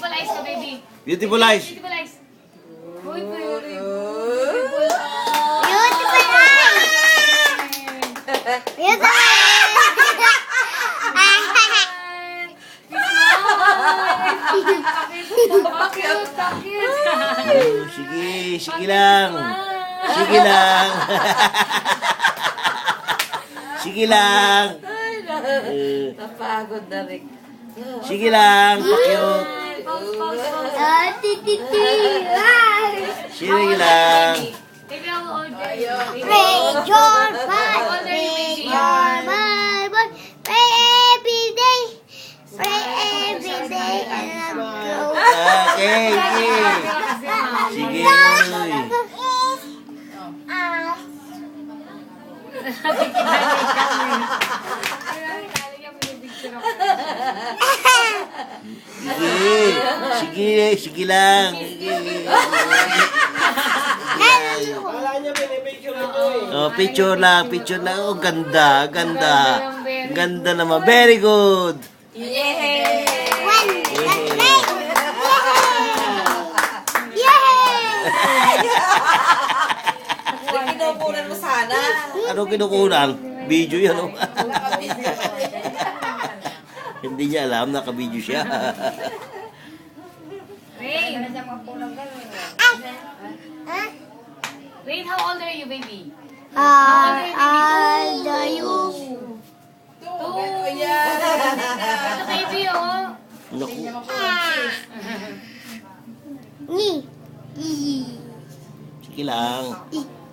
Beautiful eyes ka, baby. Beautiful eyes. Beautiful eyes. Uy, pretty. Beautiful eyes! Beautiful Sige lang. Sige lang. Sige lang. Napagod na rin. Sige lang, pakyot. Sige lang. Baby, how old are you? Pray your Bible, pray your Bible, pray every day, pray every day, and I'm Okay, sige. Sige, uy. Sige lang. Oh, picture lang. Oh, ganda. Ganda naman. Very good. Yay! Kinukunan mo sana. Ano kinukunan? Video yan, oh. Hindi niya alam, naka-video siya. Rain. Rain, how old are you, baby? Are you? Ito, baby, oh. Naku. Ni. Sige lang.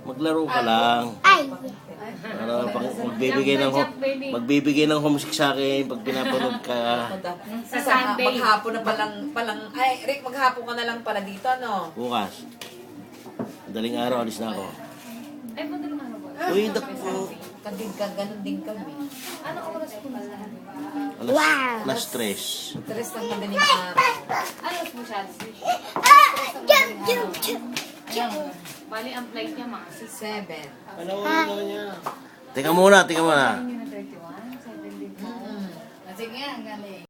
Maglaro ka lang. Ay. Para magbibigay ng homesick sa akin pag pinapanood ka. Sa Sunday. Maghapon na palang, ay, Rick, maghapon ka na lang pala dito, no? Bukas. Madaling araw, alis na ako. Ay, punta naman ako. Uy, naku. Ganun din kami. Ano oras po ba? Alas 3. Tres ng madaling araw. Ano po siya? Jump. Bali, ang flight niya mga 6. 7. Teka muna. Yun na 31, 7 din po. Sige, ang galing.